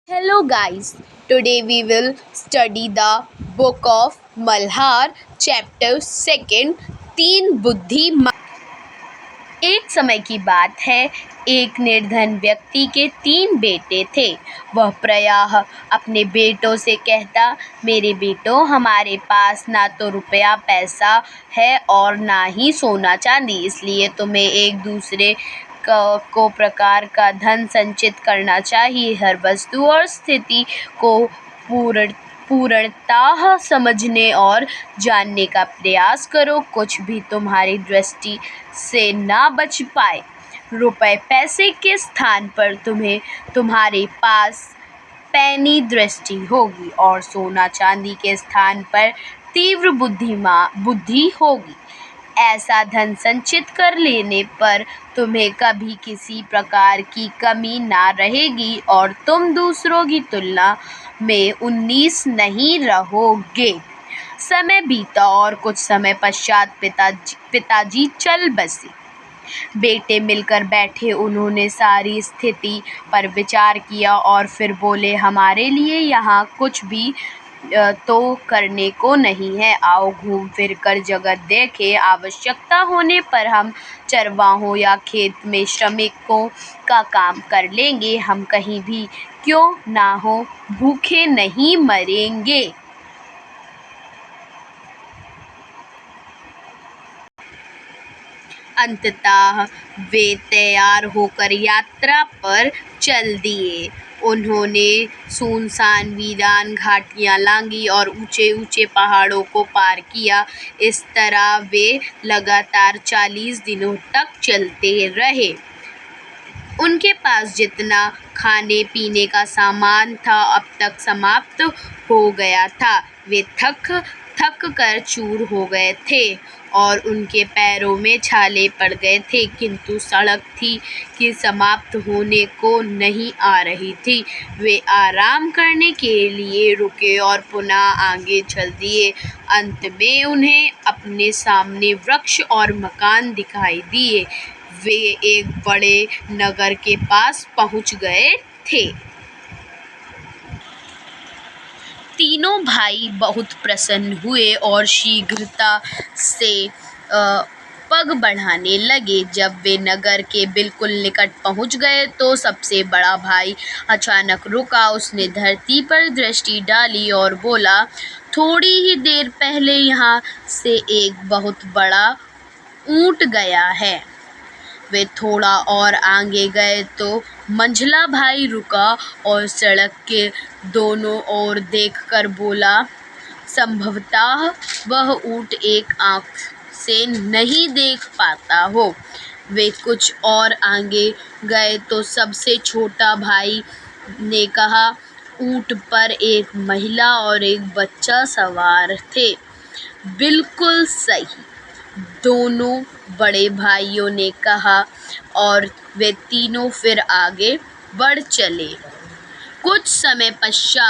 Hello guys, today we will study the book of Malhar, chapter 2, तीन बुद्धिमान। एक समय की बात है, एक निर्धन व्यक्ति के 3 बेटे थे। वह प्रायः अपने बेटों से कहता, मेरे बेटों, हमारे पास ना तो रुपया पैसा है और ना ही सोना चांदी, इसलिए तुम्हें एक दूसरे को प्रकार का धन संचित करना चाहिए। हर वस्तु और स्थिति को पूर्णतः समझने और जानने का प्रयास करो, कुछ भी तुम्हारी दृष्टि से ना बच पाए। रुपए पैसे के स्थान पर तुम्हारे पास पैनी दृष्टि होगी और सोना चांदी के स्थान पर तीव्र बुद्धि होगी। ऐसा धन संचित कर लेने पर तुम्हें कभी किसी प्रकार की कमी ना रहेगी और तुम दूसरों की तुलना में 19 नहीं रहोगे। समय बीता और कुछ समय पश्चात पिताजी चल बसे। बेटे मिलकर बैठे, उन्होंने सारी स्थिति पर विचार किया और फिर बोले, हमारे लिए यहाँ कुछ भी तो करने को नहीं है। आओ घूम फिर कर जगत देखें। आवश्यकता होने पर हम चरवाहों या खेत में श्रमिकों का काम कर लेंगे। हम कहीं भी क्यों ना हो भूखे नहीं मरेंगे। अंततः वे तैयार होकर यात्रा पर चल दिए। उन्होंने सुनसान वीरान घाटियां लांघी और ऊंचे ऊंचे पहाड़ों को पार किया। इस तरह वे लगातार 40 दिनों तक चलते रहे। उनके पास जितना खाने पीने का सामान था अब तक समाप्त हो गया था। वे थक कर चूर हो गए थे और उनके पैरों में छाले पड़ गए थे, किंतु सड़क थी कि समाप्त होने को नहीं आ रही थी। वे आराम करने के लिए रुके और पुनः आगे चल दिए। अंत में उन्हें अपने सामने वृक्ष और मकान दिखाई दिए। वे एक बड़े नगर के पास पहुंच गए थे। तीनों भाई बहुत प्रसन्न हुए और शीघ्रता से पग बढ़ाने लगे। जब वे नगर के बिल्कुल निकट पहुंच गए तो सबसे बड़ा भाई अचानक रुका। उसने धरती पर दृष्टि डाली और बोला, थोड़ी ही देर पहले यहाँ से एक बहुत बड़ा ऊंट गया है। वे थोड़ा और आगे गए तो मंझला भाई रुका और सड़क के दोनों ओर देखकर बोला, संभवतः वह ऊंट एक आंख से नहीं देख पाता हो। वे कुछ और आगे गए तो सबसे छोटा भाई ने कहा, ऊंट पर एक महिला और एक बच्चा सवार थे। बिल्कुल सही, दोनों बड़े भाइयों ने कहा और वे तीनों फिर आगे बढ़ चले। कुछ समय पश्चात